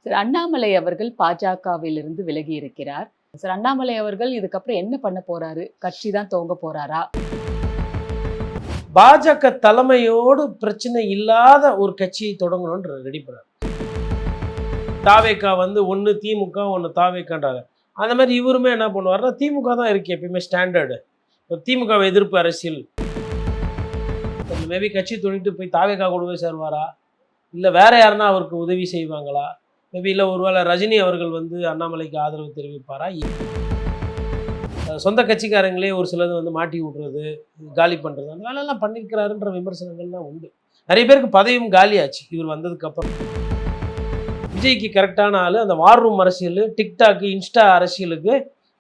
Sir Annamalai அவர்கள் பாஜகவிலிருந்து விலகி இருக்கிறார். சார் அண்ணாமலை அவர்கள் இதுக்கப்புறம் என்ன பண்ண போறாரு? கட்சி தான் துவங்க போறாரா? பாஜக தலைமையோடு பிரச்சனை இல்லாத ஒரு கட்சியை தொடங்கணும்ன்ற ரெடி பண்ணார். தாவேக்கா வந்து ஒன்று திமுக ஒன்று தாவேக்கான்றாங்க. அந்த மாதிரி இவருமே என்ன பண்ணுவார்னா, திமுக தான் இருக்கு எப்பயுமே ஸ்டாண்டர்டு. திமுகவை எதிர்ப்பு அரசியல். மேபி கட்சி துணிட்டு போய் தாவேக்கா கூட போய் சேருவாரா, இல்லை வேற யாருன்னா அவருக்கு உதவி செய்வாங்களா, மேபி இல்லை ஒருவேளை ரஜினி அவர்கள் வந்து அண்ணாமலைக்கு ஆதரவு தெரிவிப்பாரா, சொந்த கட்சிக்காரங்களே ஒரு சிலது வந்து மாட்டி விட்றது, காலி பண்ணுறது, அந்த வேலையெல்லாம் பண்ணியிருக்கிறாருன்ற விமர்சனங்கள்லாம் உண்டு. நிறைய பேருக்கு பதவியும் காலியாச்சு இவர் வந்ததுக்கப்புறம். விஜய்க்கு கரெக்டான ஆள் அந்த வார் ரூம் அரசியல், டிக்டாக்கு இன்ஸ்டா அரசியலுக்கு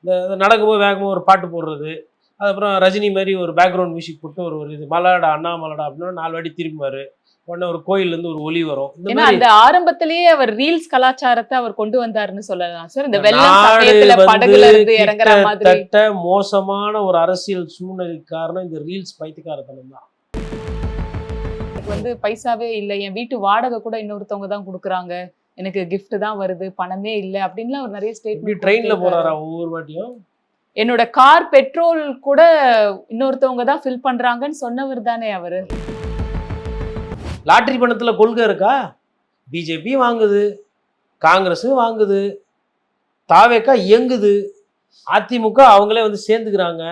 இந்த நடக்கும்போது வேகமாக ஒரு பாட்டு போடுறது, அதுக்கப்புறம் ரஜினி மாதிரி ஒரு பேக்ரவுண்ட் மியூசிக் போட்டு ஒரு இது மலாடா அண்ணாமலடா அப்படின்னா 4 வாட்டி திரும்புவார். உடனே ஒரு கோயிலேருந்து ஒரு ஒலி வரும். ஏன்னா அந்த ஆரம்பத்திலேயே அவர் ரீல்ஸ் கலாச்சாரத்தை அவர் கொண்டு வந்தாருன்னு சொல்லலாம் சார். இந்த வெள்ளம் சமயத்துல படகுல இருந்து இறங்குற மாதிரி மோசமான ஒரு அரசியல் சூழ்நிலை காரணம் இந்த ரீல்ஸ் பைத்தியக்காரத்தனம் தான். வந்து பைசாவே இல்லை, என் வீட்டு வாடகை கூட இன்னொருத்தவங்க தான் கொடுக்குறாங்க, எனக்கு கிஃப்ட் தான் வருது, பணமே இல்லை அப்படின்லாம் அவர் நிறைய ஸ்டேட்மெண்ட். ட்ரெயின்ல போறாரா ஒவ்வொரு வாட்டியும்? என்னோட கார் பெட்ரோல் கூட இன்னொருத்தவங்க தான் ஃபில் பண்றாங்கன்னு சொன்னவர் தானே அவரு. லாட்டரி பணத்துல கொள்கை இருக்கா? பிஜேபி வாங்குது, காங்கிரஸ் வாங்குது, தாவேக்கா இயங்குது, அதிமுக அவங்களே வந்து சேர்ந்துக்கிறாங்க.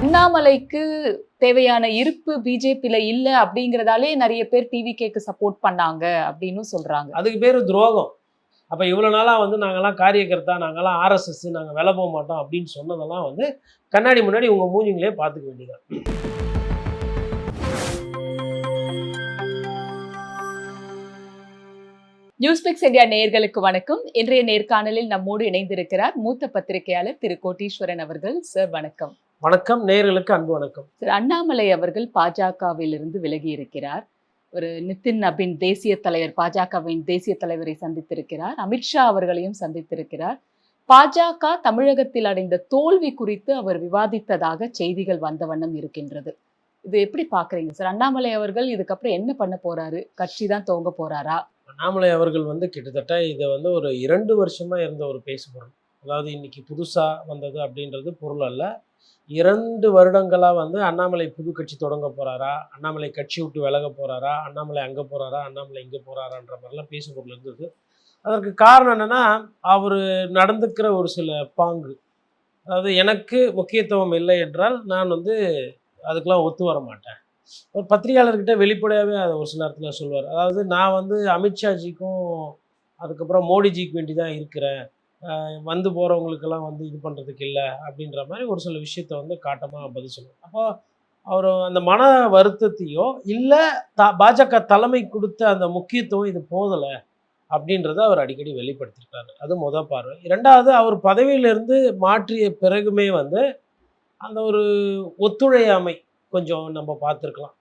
அண்ணாமலைக்கு தேவையான இருப்பு பிஜேபியில இல்ல அப்படிங்கறதாலே நிறைய பேர் டிவிகேக்கு சப்போர்ட் பண்ணாங்க அப்படின்னு சொல்றாங்க. அதுக்கு பேரு துரோகம். அப்ப இவ்வளவு நாளா வந்து நாங்கெல்லாம் காரியகர்த்தா, நாங்கெல்லாம் ஆர்எஸ்எஸ், நாங்க விலை போக மாட்டோம் அப்படின்னு சொன்னதெல்லாம் வந்து கண்ணாடி முன்னாடி உங்க மூஞ்சிங்களே பார்த்துக்க வேண்டியதான். நியூஸ்பிக்ஸ் இந்தியா நேயர்களுக்கு வணக்கம். இன்றைய நேர்காணலில் நம்மோடு இணைந்திருக்கிறார் மூத்த பத்திரிகையாளர் திரு கோட்டீஸ்வரன் அவர்கள். சார் வணக்கம். வணக்கம். நேயர்களுக்கு அன்பு வணக்கம். சார் அண்ணாமலை அவர்கள் பாஜகவிலிருந்து விலகி இருக்கிறார். ஒரு நிதின் நபின் தேசிய தலைவர், பாஜகவின் தேசிய தலைவரை சந்தித்திருக்கிறார். அமித்ஷா அவர்களையும் சந்தித்திருக்கிறார். பாஜக தமிழகத்தில் அடைந்த தோல்வி குறித்து அவர் விவாதித்ததாக செய்திகள் வந்த வண்ணம் இருக்கின்றது. இது எப்படி பாக்குறீங்க சார்? அண்ணாமலை அவர்கள் இதுக்கப்புறம் என்ன பண்ண போறாரு? கட்சி தான் துவங்க போறாரா? அண்ணாமலை அவர்கள் வந்து கிட்டத்தட்ட இதை வந்து ஒரு 2 வருஷமா இருந்த ஒரு பேசுபொருள். அதாவது இன்னைக்கு புதுசா வந்தது அப்படின்றது பொருள் அல்ல. 2 வருடங்களாக வந்து அண்ணாமலை புது கட்சி தொடங்க போகிறாரா, அண்ணாமலை கட்சி விட்டு விலக போகிறாரா, அண்ணாமலை அங்கே போகிறாரா, அண்ணாமலை இங்கே போகிறாரான்ற மாதிரிலாம் பேசுபொருள் இருந்தது. அதற்கு காரணம் என்னென்னா, அவர் நடந்துக்கிற ஒரு சில பாங்கு. அதாவது எனக்கு முக்கியத்துவம் இல்லை என்றால் நான் வந்து அதுக்கெலாம் ஒத்து வர மாட்டேன். ஒரு பத்திரிகையாளர்கிட்ட வெளிப்படையாகவே அதை ஒரு சில நேரத்தில் சொல்லுவார். அதாவது நான் வந்து அமித்ஷாஜிக்கும் அதுக்கப்புறம் மோடிஜிக்கு வேண்டி தான் இருக்கிறேன், வந்து போகிறவங்களுக்கெல்லாம் வந்து இது பண்ணுறதுக்கு இல்லை அப்படின்ற மாதிரி ஒரு சில விஷயத்த வந்து காட்டமாக பதில் சொல்லுவார். அப்போ அவர் அந்த மன வருத்தத்தையோ இல்லை பாஜக தலைமை கொடுத்த அந்த முக்கியத்துவம் இது போதலை அப்படின்றத அவர் அடிக்கடி வெளிப்படுத்தியிருக்காரு. அது முதல் பார்வை. 2வது, அவர் பதவியிலிருந்து மாற்றிய பிறகுமே வந்து அந்த ஒரு ஒத்துழையாமை கொஞ்சம் நம்ம பார்த்துருக்கலாம்.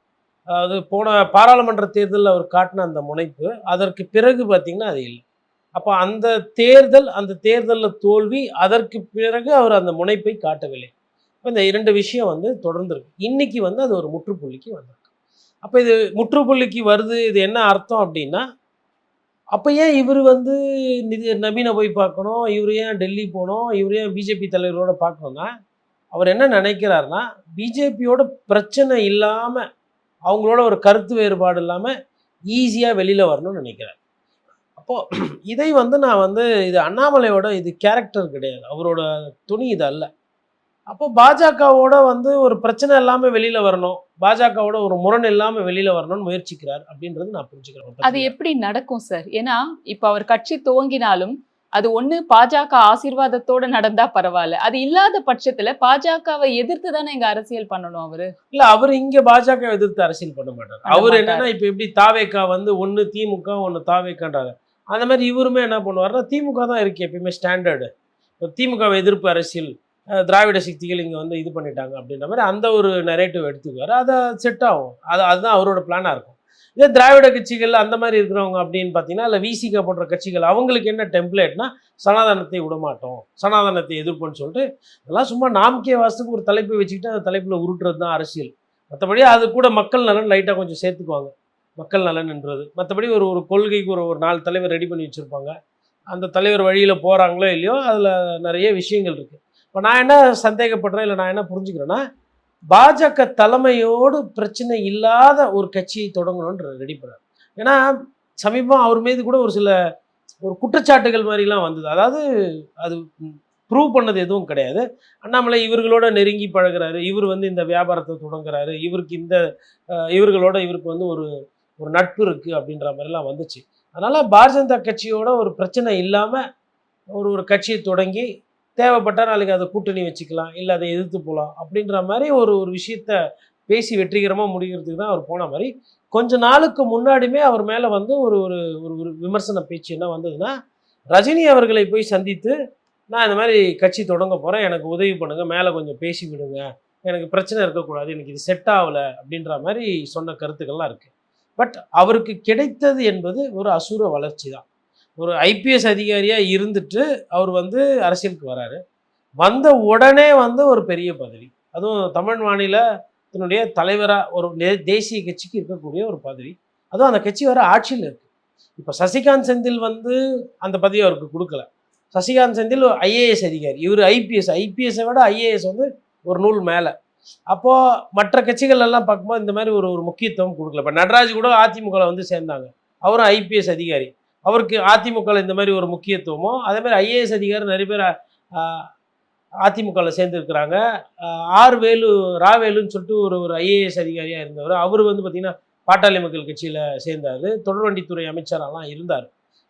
அதாவது போன பாராளுமன்ற தேர்தலில் அவர் காட்டின அந்த முனைப்பு, அதற்கு பிறகு பார்த்திங்கன்னா அது இல்லை. அப்போ அந்த தேர்தலில் தோல்வி, அதற்கு பிறகு அவர் அந்த முனைப்பை காட்டவில்லை. இப்போ இந்த 2 விஷயம் வந்து தொடர்ந்துருக்கு. இன்னைக்கு வந்து அது ஒரு முற்றுப்புள்ளிக்கு வந்திருக்கு. அப்போ இது முற்றுப்புள்ளிக்கு வருது, இது என்ன அர்த்தம் அப்படின்னா, அப்போ ஏன் இவர் வந்து நபீனை போய் பார்க்கணும், இவர் ஏன் டெல்லி போகணும், இவர் ஏன் பிஜேபி தலைவரோட பார்க்கணும்னா, அவர் என்ன நினைக்கிறாருன்னா, பிஜேபியோட பிரச்சனை இல்லாமல், அவங்களோட ஒரு கருத்து வேறுபாடு இல்லாமல் ஈஸியாக வெளியில் வரணும்னு நினைக்கிறார். அப்போது இதை வந்து நான் வந்து இது அண்ணாமலையோட இது கேரக்டர் கிடையாது, அவரோட துணி இது அல்ல. அப்போ பாஜகவோட வந்து ஒரு பிரச்சனை இல்லாமல் வெளியில் வரணும், பாஜகவோட ஒரு முரண் இல்லாமல் வெளியில் வரணும்னு முயற்சிக்கிறார் அப்படின்றது நான் புரிஞ்சுக்கிறேன். அது எப்படி நடக்கும் சார்? ஏன்னா இப்போ அவர் கட்சி துவங்கினாலும் அது ஒண்ணு பாஜக ஆசீர்வாதத்தோட நடந்தா பரவாயில்ல, அது இல்லாத பட்சத்துல பாஜகவை எதிர்த்து தானே இங்க அரசியல் பண்ணணும் அவரு. இல்ல, அவர் இங்க பாஜக எதிர்த்து அரசியல் பண்ண மாட்டார். அவர் என்னன்னா, இப்ப எப்படி தாவேக்கா வந்து ஒண்ணு திமுக ஒண்ணு தாவேக்கான்றாங்க, அந்த மாதிரி இவருமே என்ன பண்ணுவார்னா, திமுக தான் இருக்கு எப்பயுமே ஸ்டாண்டர்டு. திமுகவை எதிர்ப்பு அரசியல், திராவிட சக்திகள் இங்கே வந்து இது பண்ணிட்டாங்க அப்படின்ற மாதிரி அந்த ஒரு நரேட்டிவ் எடுத்துக்குவார். அதை செட் ஆகும். அதுதான் அவரோட பிளானாக இருக்கும். இதே திராவிட கட்சிகள் அந்த மாதிரி இருக்கிறவங்க அப்படின்னு பார்த்தீங்கன்னா, இல்லை விசிக போன்ற கட்சிகள், அவங்களுக்கு என்ன டெம்ப்ளேட்னா, சனாதனத்தை விடமாட்டோம், சனாதனத்தை எதிர்ப்புன்னு சொல்லிட்டு அதெல்லாம் சும்மா நாமக்கே வாசத்துக்கு ஒரு தலைப்பை வச்சுக்கிட்டு அந்த தலைப்பில் உருட்டுறது தான் அரசியல். மற்றபடி அது கூட மக்கள் நலன் லைட்டாக கொஞ்சம் சேர்த்துக்குவாங்க. மக்கள் நலன்ன்றது. மற்றபடி ஒரு ஒரு கொள்கைக்கு ஒரு ஒரு 4 தலைவர் ரெடி பண்ணி வச்சுருப்பாங்க. அந்த தலைவர் வழியில் போகிறாங்களோ இல்லையோ அதில் நிறைய விஷயங்கள் இருக்குது. இப்போ நான் என்ன சந்தேகப்படுறேன், இல்லை நான் என்ன புரிஞ்சுக்கிறேன்னா, பாஜக தலைமையோடு பிரச்சனை இல்லாத ஒரு கட்சியை தொடங்கணுன்ற ரெடி பண்ணார். ஏன்னா சமீபம் அவர் மீது கூட ஒரு சில ஒரு குற்றச்சாட்டுகள் மாதிரிலாம் வந்தது. அதாவது அது ப்ரூவ் பண்ணது எதுவும் கிடையாது. அண்ணாமலை இவர்களோட நெருங்கி பழகுறாரு, இவர் வந்து இந்த வியாபாரத்தை தொடங்குறாரு, இவருக்கு இந்த இவர்களோட இவருக்கு வந்து ஒரு ஒரு நட்பு இருக்குது அப்படின்ற மாதிரிலாம் வந்துச்சு. அதனால் பாரதிய ஜனதா கட்சியோட ஒரு பிரச்சனை இல்லாமல் ஒரு ஒரு கட்சியை தொடங்கி தேவைப்பட்டால் நாளைக்கு அதை கூட்டணி வச்சுக்கலாம், இல்லை அதை எதிர்த்து போகலாம் அப்படின்ற மாதிரி ஒரு ஒரு விஷயத்த பேசி வெற்றிகரமாக முடிகிறதுக்கு தான் அவர் போன மாதிரி. கொஞ்ச நாளுக்கு முன்னாடியுமே அவர் மேலே வந்து ஒரு ஒரு ஒரு விமர்சன பேச்சு என்ன வந்ததுன்னா, ரஜினி அவர்களை போய் சந்தித்து நான் இந்த மாதிரி கட்சி தொடங்க போகிறேன், எனக்கு உதவி பண்ணுங்கள், மேலே கொஞ்சம் பேசி விடுங்க, எனக்கு பிரச்சனை இருக்கக்கூடாது, எனக்கு இது செட் ஆகலை அப்படின்ற மாதிரி சொன்ன கருத்துக்கள்லாம் இருக்குது. பட் அவருக்கு கிடைத்தது என்பது ஒரு அசுர வளர்ச்சி தான். ஒரு ஐபிஎஸ் அதிகாரியாக இருந்துட்டு அவர் வந்து அரசியலுக்கு வராரு. வந்த உடனே வந்து ஒரு பெரிய பதவி, அதுவும் தமிழ் மாநிலத்தினுடைய தலைவராக ஒரு தேசிய கட்சிக்கு இருக்கக்கூடிய ஒரு பதவி, அதுவும் அந்த கட்சி வர ஆட்சியில் இருக்குது. இப்போ சசிகாந்த் செந்தில் வந்து அந்த பதவி அவருக்கு கொடுக்கல. சசிகாந்த் செந்தில் ஐஏஎஸ் அதிகாரி, இவர் ஐபிஎஸ்ஸை விட ஐஏஎஸ் வந்து ஒரு நூல் மேலே. அப்போது மற்ற கட்சிகள் எல்லாம் பார்க்கும்போது இந்த மாதிரி ஒரு ஒரு முக்கியத்துவம் கொடுக்கல. இப்போ நடராஜ் கூட அதிமுகவில் வந்து சேர்ந்தாங்க, அவரும் ஐபிஎஸ் அதிகாரி, அவருக்கு அதிமுகவில் இந்த மாதிரி ஒரு முக்கியத்துவமோ அதே மாதிரி ஐஏஎஸ் அதிகாரி நிறைய பேர் அதிமுகவில் சேர்ந்துருக்கிறாங்க. ராவேலுன்னு சொல்லிட்டு ஒரு ஒரு ஐஏஎஸ் அதிகாரியாக இருந்தவர், அவர் வந்து பார்த்திங்கன்னா பாட்டாளி மக்கள் கட்சியில் சேர்ந்தார், தொடர்வண்டித்துறை அமைச்சரெல்லாம் இருந்தார்.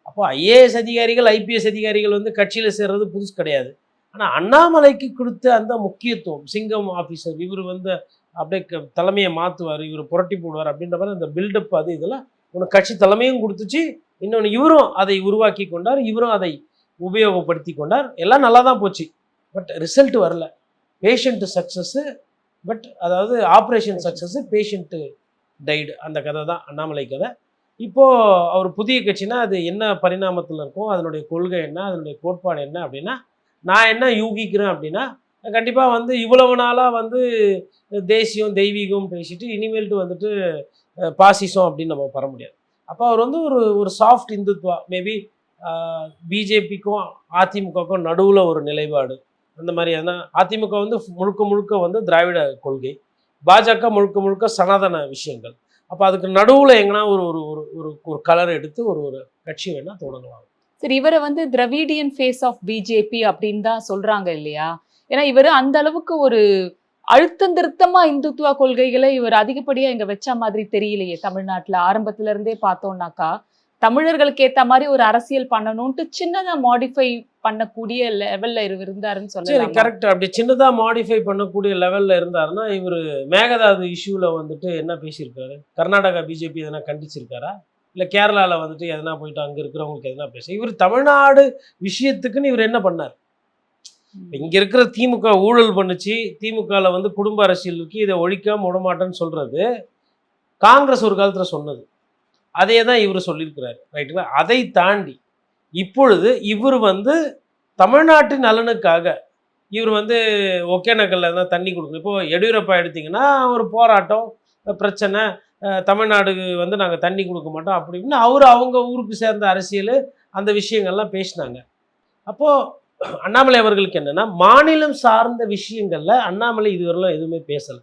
அப்போ ஐஏஎஸ் அதிகாரிகள் ஐபிஎஸ் அதிகாரிகள் வந்து கட்சியில் சேர்றது புதுசு கிடையாது. ஆனால் அண்ணாமலைக்கு கொடுத்த அந்த முக்கியத்துவம், சிங்கம் ஆஃபீஸர், இவர் வந்து அப்படியே தலைமையை மாற்றுவார், இவர் புரட்டி போடுவார் அப்படின்ற மாதிரி அந்த பில்டப், அது இதெல்லாம் ஒன்று கட்சி தலைமையும் கொடுத்துச்சு, இன்னொன்று இவரும் அதை உருவாக்கி கொண்டார், இவரும் அதை உபயோகப்படுத்தி கொண்டார். எல்லாம் நல்லா தான் போச்சு. பட் ரிசல்ட் வரல. பேஷண்ட்டு சக்ஸஸ்ஸு, பட் அதாவது ஆப்ரேஷன் சக்ஸஸ்ஸு, பேஷண்ட்டு டைடு, அந்த கதை தான் அண்ணாமலை கதை. இப்போது அவர் புதிய கட்சினா அது என்ன பரிணாமத்தில் இருக்கும், அதனுடைய கொள்கை என்ன, அதனுடைய கோட்பாடு என்ன அப்படின்னா, நான் என்ன யூகிக்கிறேன் அப்படின்னா, கண்டிப்பாக வந்து இவ்வளவு நாளாக வந்து தேசியம் தெய்வீகம் பேசிட்டு இனிமேல்ட்டு வந்துட்டு பாசிசம் அப்படின்னு நம்ம வர முடியாது. அப்போ அவர் வந்து ஒரு ஒரு சாஃப்ட் இந்துத்வா, மேபி பிஜேபிக்கும் அதிமுகவுக்கும் நடுவில் ஒரு நிலைப்பாடு அந்த மாதிரி. ஏன்னா அதிமுக வந்து முழுக்க முழுக்க வந்து திராவிட கொள்கை, பாஜக முழுக்க முழுக்க சனாதன விஷயங்கள். அப்போ அதுக்கு நடுவில் எங்கன்னா ஒரு ஒரு ஒரு ஒரு கலர் எடுத்து ஒரு ஒரு கட்சி வேணால் தொடங்கலாம். சரி, இவரை வந்து திராவிடியன் ஃபேஸ் ஆஃப் பிஜேபி அப்படின்னு தான் சொல்றாங்க இல்லையா? ஏன்னா இவர் அந்த அளவுக்கு ஒரு அழுத்தம் திருத்தமா இந்துத்துவ கொள்கைகளை இவர் அதிகப்படியா இங்க வச்ச மாதிரி தெரியலையே தமிழ்நாட்டுல. ஆரம்பத்துல இருந்தே பார்த்தோம்னாக்கா தமிழர்களுக்கு ஏத்த மாதிரி ஒரு அரசியல் பண்ணணும்ட்டு சின்னதா மாடிஃபை பண்ணக்கூடிய லெவல்ல இவர் இருந்தாருன்னு சரி, சொல்லலாம். கரெக்ட். அப்படி சின்னதாக மாடிஃபை பண்ணக்கூடிய லெவலில் இருந்தாருன்னா இவர் மேகதாது இஷ்யூவில் வந்துட்டு என்ன பேசியிருக்காரு? கர்நாடகா பிஜேபி எதனா கண்டிச்சிருக்காரா? இல்லை கேரளாவில் வந்துட்டு எதனா போயிட்டு அங்கே இருக்கிறவங்களுக்கு எதனா பேச? இவர் தமிழ்நாடு விஷயத்துக்குன்னு இவர் என்ன பண்ணார்? இங்கே இருக்கிற திமுக ஊழல் பண்ணுச்சு, திமுகவில் வந்து குடும்ப அரசியல் இருக்குது, இதை ஒழிக்காம விடமாட்டேன்னு சொல்கிறது காங்கிரஸ் ஒரு காலத்தில் சொன்னது. அதே தான் இவர் சொல்லியிருக்கிறாரு, ரைட்டுங்களா? அதை தாண்டி இப்பொழுது இவர் வந்து தமிழ்நாட்டின் நலனுக்காக இவர் வந்து ஒகேனக்கல்ல தான் தண்ணி கொடுக்கணும். இப்போது எடியூரப்பா எடுத்திங்கன்னா ஒரு போராட்டம் பிரச்சனை, தமிழ்நாடுக்கு வந்து நாங்கள் தண்ணி கொடுக்க மாட்டோம் அப்படின்னு அவங்க ஊருக்கு சேர்ந்த அரசியல் அந்த விஷயங்கள்லாம் பேசினாங்க. அப்போது அண்ணாமலை அவர்களுக்கு என்னென்னா, மாநிலம் சார்ந்த விஷயங்களில் அண்ணாமலை இதுவரைலாம் எதுவுமே பேசலை.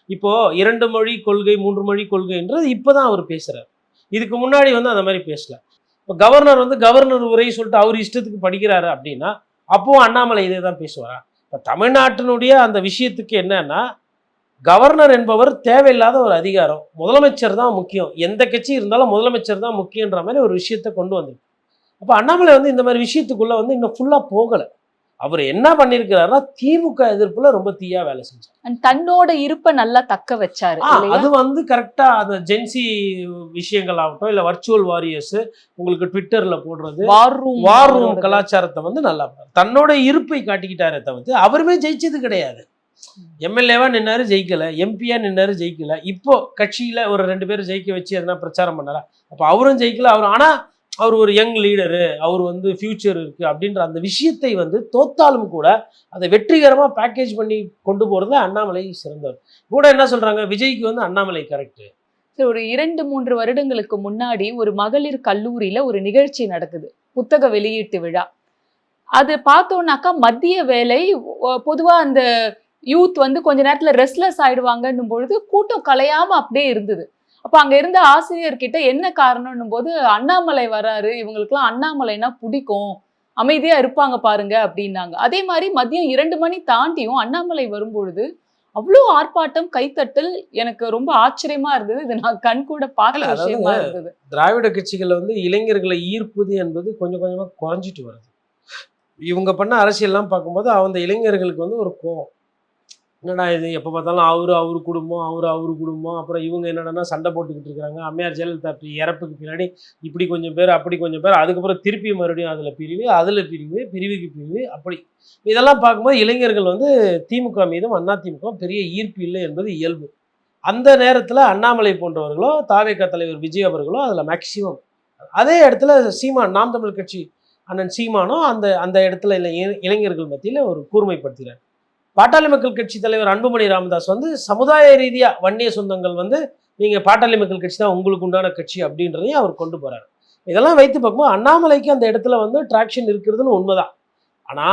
இப்போது 2 மொழி கொள்கை 3 மொழி கொள்கைன்றது இப்போ தான் அவர் பேசுகிறார். இதுக்கு முன்னாடி வந்து அந்த மாதிரி பேசல. இப்போ கவர்னர் வந்து கவர்னர் உரை சொல்லிட்டு அவர் இஷ்டத்துக்கு படிக்கிறாரு அப்படின்னா அப்போவும் அண்ணாமலை இதே தான் பேசுவாரா? இப்போ தமிழ்நாட்டினுடைய அந்த விஷயத்துக்கு என்னன்னா, கவர்னர் என்பவர் தேவையில்லாத ஒரு அதிகாரம், முதலமைச்சர் தான் முக்கியம், எந்த கட்சி இருந்தாலும் முதலமைச்சர் தான் முக்கியன்ற மாதிரி ஒரு விஷயத்தை கொண்டு வந்திருக்கு. அப்போ அண்ணாமலை வந்து இந்த மாதிரி விஷயத்துக்குள்ளே வந்து இன்னும் ஃபுல்லாக போகலை. அவர் என்ன பண்ணியிருக்கிறாருன்னா திமுக எதிர்ப்புல ரொம்ப தீயா வேலை செஞ்சார். தன்னோட இருப்பை நல்லா தக்க வச்சாரு. அது வந்து கரெக்டா அந்த ஜென்சி விஷயங்கள் ஆகட்டும், இல்ல வர்ச்சுவல் வாரியர்ஸ் உங்களுக்கு ட்விட்டர்ல போடுறது, வார் ரூம் கலாச்சாரத்தை வந்து நல்லா தன்னோட இருப்பை காட்டிக்கிட்டாரே தவிர்த்து அவருமே ஜெயிச்சது கிடையாது. எம்எல்ஏவா நின்னாரு ஜெயிக்கல, எம்பியா நின்னாரு ஜெயிக்கல. இப்போ கட்சியில ஒரு 2 பேரும் ஜெயிக்க வச்சு எதனா பிரச்சாரம் பண்ணாரா? அப்ப அவரும் ஜெயிக்கல. ஆனா அவர் ஒரு யங் லீடரு, அவர் வந்து ஃபியூச்சர் இருக்குது அப்படின்ற அந்த விஷயத்தை வந்து தோத்தாலும் கூட அதை வெற்றிகரமாக பேக்கேஜ் பண்ணி கொண்டு போகிறது அண்ணாமலை சிறந்தவர். கூட என்ன சொல்கிறாங்க, விஜய்க்கு வந்து அண்ணாமலை கரெக்டு, சரி, ஒரு 2, 3 வருடங்களுக்கு முன்னாடி ஒரு மகளிர் கல்லூரியில ஒரு நிகழ்ச்சி நடக்குது. புத்தக வெளியீட்டு விழா. அது பார்த்தோம்னாக்கா மதிய வேலை பொதுவா அந்த யூத் வந்து கொஞ்ச நேரத்துல ரெஸ்ட்லெஸ் ஆயிடுவாங்கன்னும் பொழுது கூட்டம் கலையாம அப்படியே இருந்தது. அப்ப அங்க இருந்த ஆசிரியர்கிட்ட என்ன காரணம்ன்னும் போது, "அண்ணாமலை வராரு. இவங்களுக்கெல்லாம் அண்ணாமலைன்னா புடிக்கும். அமைதியா இருப்பாங்க பாருங்க" அப்படின்னாங்க. அதே மாரி மதியம் 2 மணி தாண்டியும் அண்ணாமலை வரும்பொழுது, அவ்ளோ ஆர்ப்பாட்டம், கைத்தட்டல் எனக்கு ரொம்ப ஆச்சரியமா இருந்தது. இது நான் கண்கூட இல்ல பார்த்த அதாவதுங்க, விஷயமா இருந்தது. திராவிட கட்சிகள் வந்து இளைஞர்களை ஈர்ப்பது என்பது கொஞ்சம் கொஞ்சமா குறைஞ்சிட்டு வருது. இவங்க பண்ண அரசியல்லாம் பார்க்கும்போது அந்த இளைஞர்களுக்கு வந்து ஒரு கோவம். என்னடா இது எப்போ பார்த்தாலும் அவரு குடும்பம், அவரு குடும்பம். அப்புறம் இவங்க என்னடான்னா சண்டை போட்டுக்கிட்டு இருக்காங்க. அம்மையார் ஜெயலலிதா இறப்புக்கு பின்னாடி இப்படி கொஞ்சம் பேர், அப்படி கொஞ்சம் பேர். அதுக்கப்புறம் திருப்பி மறுபடியும் அதில பிரிவு, அதில பிரிவு, பிரிவுக்கு பிரிவு அப்படி. இதெல்லாம் பார்க்கும்போது இளைஞர்கள் வந்து திமுக மீதும் அதிமுகவும் பெரிய ஈர்ப்பு இல்லை என்பது இயல்பு. அந்த நேரத்தில அண்ணாமலை போன்றவர்களோ, தாவேகா தலைவர் விஜய் அவர்களோ அதில மேக்ஸிமம். அதே இடத்துல சீமான், நாம் தமிழர் கட்சி அண்ணன் சீமானும் அந்த அந்த இடத்துல இளைஞர்கள் மத்தியில ஒரு கூர்மைப்படுத்தினார். பாட்டாளி மக்கள் கட்சி தலைவர் அன்புமணி ராமதாஸ் வந்து சமுதாய ரீதியா வன்னிய சொந்தங்கள் வந்து நீங்க பாட்டாளி மக்கள் கட்சி தான் உங்களுக்கு உண்டான கட்சி அப்படின்றதையும் அவர் கொண்டு போறாரு. இதெல்லாம் வைத்து பார்க்கும்போது அண்ணாமலைக்கு அந்த இடத்துல வந்து டிராக்ஷன் இருக்கிறதுன்னு உண்மைதான். ஆனா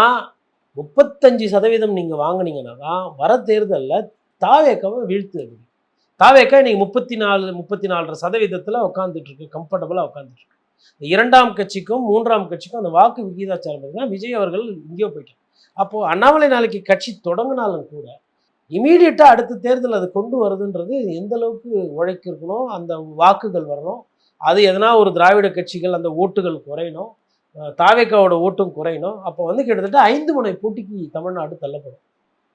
35% நீங்க வாங்குனீங்கன்னா தான் வர தேர்தல்ல தாவேக்காவை வீழ்த்து. தாவேக்கா இன்னைக்கு 34.4% உட்கார்ந்துட்டு இருக்கு, கம்ஃபர்டபுளா உட்கார்ந்துட்டு இருக்கு. இரண்டாம் கட்சிக்கும் மூன்றாம் கட்சிக்கும் அந்த வாக்கு விகிதாச்சாரம் தான் விஜய் அவர்கள் எங்கேயோ போயிட்டார். அப்போ அண்ணாமலை நாளைக்கு கட்சி தொடங்கினாலும் கூட இமீடியட்டா அடுத்த தேர்தல் அது கொண்டு வருதுன்றது எந்த அளவுக்கு உழைக்க இருக்கணும், அந்த வாக்குகள் வரணும். அது எதனா ஒரு திராவிட கட்சிகள் அந்த ஓட்டுகள் குறையணும், தாவேக்காவோட ஓட்டும் குறையணும். அப்போ வந்து கிட்டத்தட்ட 5 முனை போட்டிக்கு தமிழ்நாடு தள்ளப்படும்.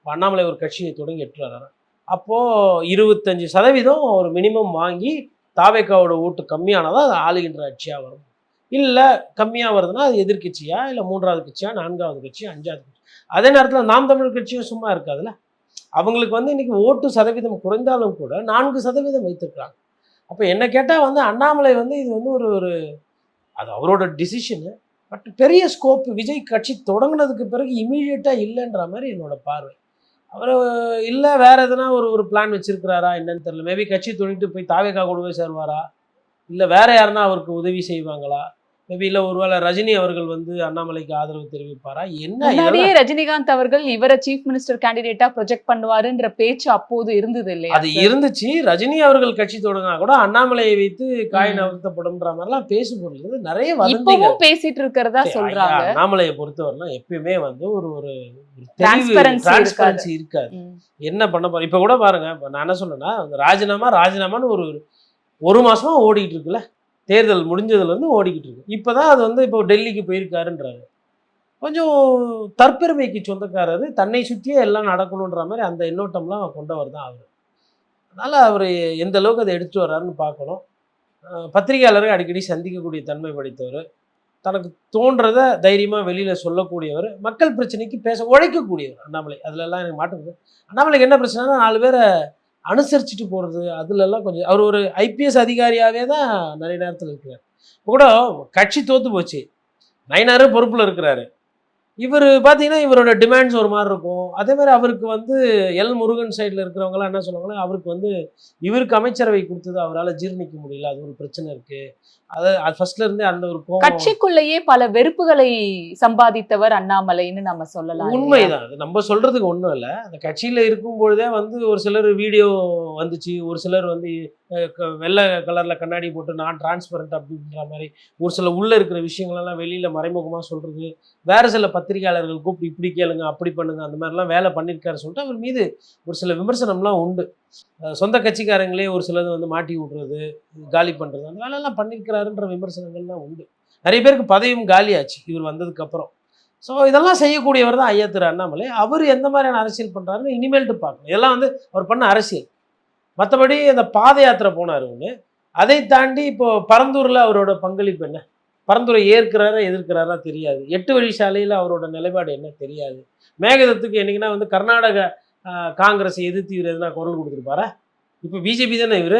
அண்ணாமலை ஒரு கட்சியை தொடங்கி 8 வருடம். அப்போ 25% ஒரு மினிமம் வாங்கி தாவேக்காவோட ஓட்டு கம்மியானதா அது ஆளுகின்ற கட்சியா வரும். இல்ல கம்மியா வருதுன்னா அது எதிர்க்கட்சியா, இல்ல 3வது கட்சியா, 4வது கட்சியா, 5வது கட்சி. அதே நேரத்துல நாம் தமிழர் கட்சியும் சும்மா இருக்காதுல்ல. அவங்களுக்கு வந்து இன்னைக்கு ஓட்டு சதவீதம் குறைந்தாலும் கூட 4% வைத்திருக்கிறாங்க. அப்ப என்ன கேட்டா வந்து அண்ணாமலை வந்து இது வந்து ஒரு ஒரு அது அவரோட டிசிஷனு. பட் பெரிய ஸ்கோப் விஜய் கட்சி தொடங்குனதுக்கு பிறகு இம்மீடியட்டா இல்லைன்ற மாதிரி என்னோட பார்வை. அவரு இல்ல வேற எதனா ஒரு ஒரு பிளான் வச்சிருக்கிறாரா என்னன்னு தெரியல. மேபி கட்சி துணிட்டு போய் தாவேகா கூட போய் சேருவாரா? இல்ல வேற யாருன்னா அவருக்கு உதவி செய்வாங்களா? மேபி இல்ல ஒருவேளை ரஜினி அவர்கள் வந்து அண்ணாமலைக்கு ஆதரவு தெரிவிப்பாரா? என்ன முன்னாடியே இதெல்லாம் ரஜினிகாந்த் அவர்கள் இவர சீஃப் மினிஸ்டர் கேண்டிடேட்டா ப்ரொஜெக்ட் பண்ணுவாருன்ற பேச்சு அப்போது இருந்தது இல்லையா அது சார்? இருந்துச்சு. ரஜினி அவர்கள் கட்சி தொடங்கினா கூட அண்ணாமலையை வைத்து காய் ம். நகர்த்தப்படும்ன்ற மாதிரிலாம் பேசுபொருள் நிறைய வதந்திகள். இப்பவும் பேசிட்டு இருக்கிறதா சரி, ஐயா சொல்றாங்க. அண்ணாமலையை பொறுத்தவரைலாம் எப்பயுமே வந்து ஒரு ஒரு ஒரு தெளிவு, டிரான்ஸ்பரன்சி இருக்காது. டிரான்ஸ்பரன்சி இருக்காது. ம். என்ன பண்ண போறோம் இப்ப கூட பாருங்க. இப்ப நான் என்ன சொன்னேன்னா ராஜினாமான்னு ஒரு மாசமா ஓடிட்டு இருக்குல்ல. தேர்தல் முடிஞ்சதுல இருந்து ஓடிக்கிட்டு இருக்கு. இப்பதான் அது வந்து இப்போ டெல்லிக்கு போயிருக்காருன்றாரு. கொஞ்சம் தற்பெருமைக்கு சொந்தக்காரரு. தன்னை சுற்றியே எல்லாம் நடக்கணுன்ற மாதிரி அந்த எண்ணோட்டம்லாம் கொண்டவர் தான் அவரு. அதனால அவரு எந்த அளவுக்கு அதை எடுத்துட்டு வர்றாருன்னு பார்க்கணும். பத்திரிகையாளரை அடிக்கடி சந்திக்கக்கூடிய தன்மை படைத்தவர். தனக்கு தோன்றத தைரியமா வெளியில சொல்லக்கூடியவர். மக்கள் பிரச்சனைக்கு பேச உழைக்கக்கூடியவர் அண்ணாமலை. அதுலலாம் எனக்கு மாற்று கருத்து. அண்ணாமலைக்கு என்ன பிரச்சனைனா 4 பேர அனுசரிச்சுட்டு போறது. அதுலலாம் கொஞ்சம் அவர் ஒரு ஐபிஎஸ் அதிகாரியாவே தான் நிறைய நேரத்துல இருக்கிறார். இப்போ கூட கட்சி தோத்து போச்சு. நயினாரு பொறுப்புல இருக்கிறாரு. இவரு பார்த்தீங்கன்னா, இவரோட டிமாண்ட்ஸ் ஒரு மாரி இருக்கும். அதே மாரி அவருக்கு வந்து முருகன் சைடுல இருக்கிறவங்கலாம் என்ன சொல்லுவாங்கன்னா, அவருக்கு வந்து இவருக்கு அமைச்சரவை குடுத்தது அவரால ஜீரணிக்க முடியல. அது ஒரு பிரச்சனை இருக்கு. அது ஃபர்ஸ்ட்ல இருந்தே அந்த ஒரு கோவம். கட்சிக்குள்ளேயே பல வெறுப்புகளை சம்பாதித்தவர் அண்ணாமலைன்னு நம்ம சொல்லலாம் இல்லையா? உண்மைதான். அது நம்ம சொல்றதுக்கு ஒண்ணும் இல்ல. அந்த கட்சியில இருக்கும் பொழுதே வந்து ஒரு சிலர் வீடியோ வந்துச்சு. ஒரு சிலர் வந்து வெள்ள கலர்ல கண்ணாடி போட்டு நான் டிரான்ஸ்பரண்ட் அப்படின்ற மாரி ஒரு சில உள்ள இருக்கிற விஷயங்களெல்லாம் வெளியில மறைமுகமா சொல்றது. வேற சில பத்திரிகையாளர்கள் கூப்பிட்டு இப்படி கேளுங்க, அப்படி பண்ணுங்க அந்த மாதிரிலாம் வேலை பண்ணியிருக்காருன்னு சொல்லிட்டு அவர் மீது ஒரு சில விமர்சனம்லாம் உண்டு. சொந்த கட்சிக்காரங்களே ஒரு சிலது வந்து மாட்டி விடுறது, காலி பண்றது அந்த வேலையெல்லாம் பண்ணியிருக்கிறாருன்ற விமர்சனங்கள்லாம் உண்டு. நிறைய பேருக்கு பதவியும் காலியாச்சு இவர் வந்ததுக்கு அப்புறம். ஸோ இதெல்லாம் செய்யக்கூடியவர் தான் ஐயா திரு அண்ணாமலை. அவர் எந்த மாதிரியான அரசியல் பண்றாருன்னு இனிமேல்ட்டு பார்க்கணும். இதெல்லாம் வந்து அவர் பண்ண அரசியல். மற்றபடி அந்த பாத யாத்திரை போனார் ஒன்று. அதை தாண்டி இப்போ பரந்தூரில் அவரோட பங்களிப்பு என்ன? பரந்தூரை ஏற்கிறாரா எதிர்க்கிறாரா தெரியாது. 8 வழி சாலையில் அவரோட நிலைப்பாடு என்ன தெரியாது. மேகதத்துக்கு என்னைக்குன்னா வந்து கர்நாடக காங்கிரஸை எதிர்த்து இவர் எதுனா குரல் கொடுத்துருப்பாரா? இப்போ பிஜேபி தானே இவர்.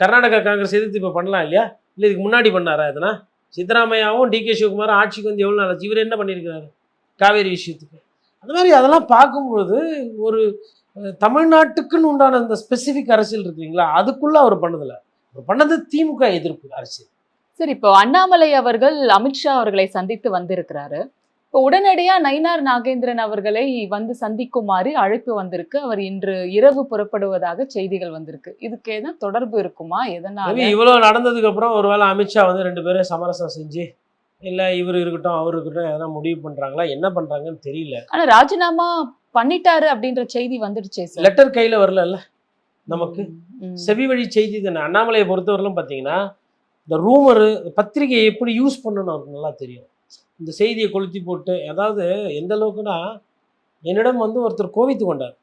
கர்நாடகா காங்கிரஸ் எதிர்த்து இப்போ பண்ணலாம் இல்லையா? இல்லை இதுக்கு முன்னாடி பண்ணாரா எதுனா? சித்தராமையாவும் டிகே சிவகுமாரும் ஆட்சிக்கு வந்து எவ்வளோ நாள் ஆச்சு? இவர் என்ன பண்ணியிருக்கிறாரு காவேரி விஷயத்துக்கு? அந்த மாதிரி அதெல்லாம் பார்க்கும்பொழுது ஒரு தமிழ்நாட்டுக்குன்னு உண்டான அந்த ஸ்பெசிஃபிக் அரசியல் இருக்குங்களா, அதுக்குள்ளே அவர் பண்ணதில்லை. அவர் பண்ணது திமுக எதிர்ப்பு அரசியல். சரி, இப்போ அண்ணாமலை அவர்கள் அமித்ஷா அவர்களை சந்தித்து வந்திருக்கிறாரு. இப்போ உடனடியா நயினார் நாகேந்திரன் அவர்களை வந்து சந்திக்குமாறு அழைப்பு வந்திருக்கு. அவர் இன்று இரவு புறப்படுவதாக செய்திகள் வந்திருக்கு. இதுக்கு ஏதா தொடர்பு இருக்குமா? எதனால? இவ்வளோ நடந்ததுக்கு அப்புறம் ஒருவேளை அமித்ஷா வந்து 2 பேரும் சமரசம் செஞ்சு, இல்ல இவர் இருக்கட்டும் அவர் இருக்கட்டும் எதனா முடிவு பண்றாங்களா, என்ன பண்றாங்கன்னு தெரியல. ஆனா ராஜினாமா பண்ணிட்டாரு அப்படின்ற செய்தி வந்துடுச்சே சார். லெட்டர் கையில வரல நமக்கு. ம். செவி வழி செய்தி தானே. அண்ணாமலையை பொறுத்தவரையிலும் பார்த்தீங்கன்னா, இந்த ரூமரு பத்திரிகையை எப்படி யூஸ் பண்ணணும்னு அவருக்கு நல்லா தெரியும். இந்த செய்தியை கொளுத்தி போட்டு, அதாவது எந்த அளவுக்குன்னா, என்னிடம் வந்து ஒருத்தர் கோவித்து கொண்டார்.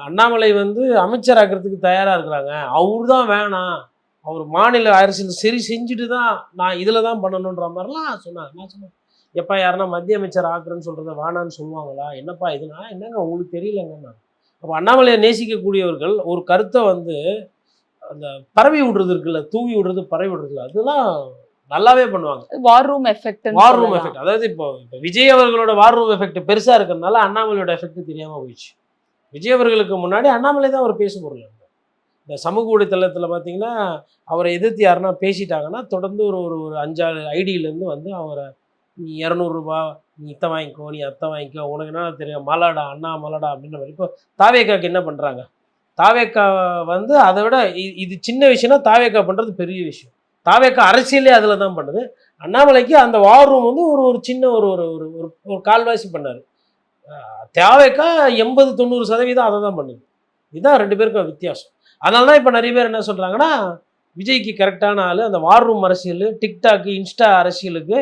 அண்ணாமலை வந்து அமைச்சர் ஆக்கிறதுக்கு தயாராக இருக்கிறாங்க, அவர் தான் வேணாம், அவர் மாநில அரசியல் சரி செஞ்சுட்டு தான் நான் இதில் தான் பண்ணணுன்ற மாதிரிலாம் சொன்னார். நான் சொன்னேன், எப்பா யாருன்னா மத்திய அமைச்சர் ஆக்குறேன்னு சொல்கிறத வேணான்னு சொல்லுவாங்களா, என்னப்பா இதுனா, என்னங்க உங்களுக்கு தெரியலங்க. அப்போ அண்ணாமலையை நேசிக்கக்கூடியவர்கள் ஒரு கருத்தை வந்து அந்த பரவி விடுறது இருக்குல்ல, தூவி விடுறது பரவி விடுறதுல, அதெல்லாம் நல்லாவே பண்ணுவாங்க. வார் ரூம் எஃபெக்ட். வார் ரூம் எஃபெக்ட். அதாவது இப்போ விஜய் அவர்களோட வார் ரூம் எஃபெக்ட் பெருசா இருக்கிறதுனால அண்ணாமலையோட எஃபெக்ட் தெரியாம போயிடுச்சு. விஜய் அவர்களுக்கு முன்னாடி அண்ணாமலை தான் ஒரு பேசு பொருள். இந்த சமூக ஊடகத்தளத்தில் பார்த்தீங்கன்னா, அவரை எதிர்த்து யாருன்னா பேசிட்டாங்கன்னா தொடர்ந்து ஒரு ஒரு ஒரு 5-6 ஐடியிலேருந்து வந்து அவரை, நீ 200 ரூபா, நீ இத்தை வாங்கிக்கோ, நீ அத்தை வாங்கிக்கோ, உனக்கு என்ன தெரியும், மலடா அண்ணா மலடா அப்படின்ற மாதிரி. இப்போ தாவேக்காக்கு என்ன பண்ணுறாங்க, தாவேக்கா வந்து அதை விட இது சின்ன விஷயம்னா தாவேக்கா பண்ணுறது பெரிய விஷயம். தாவேக்கா அரசியலே அதில் தான் பண்ணுது. அண்ணாமலைக்கு அந்த வார் ரூம் வந்து ஒரு ஒரு சின்ன ஒரு ஒரு ஒரு ஒரு கால்வாசி பண்ணார். தாவேக்கா 80-90% அதை தான் பண்ணுது. இதுதான் 2 பேருக்கும் வித்தியாசம். அதனால தான் இப்போ நிறைய பேர் என்ன சொல்கிறாங்கன்னா, விஜய்க்கு கரெக்டான ஆள் அந்த வார் ரூம் அரசியல், டிக்டாக்கு இன்ஸ்டா அரசியலுக்கு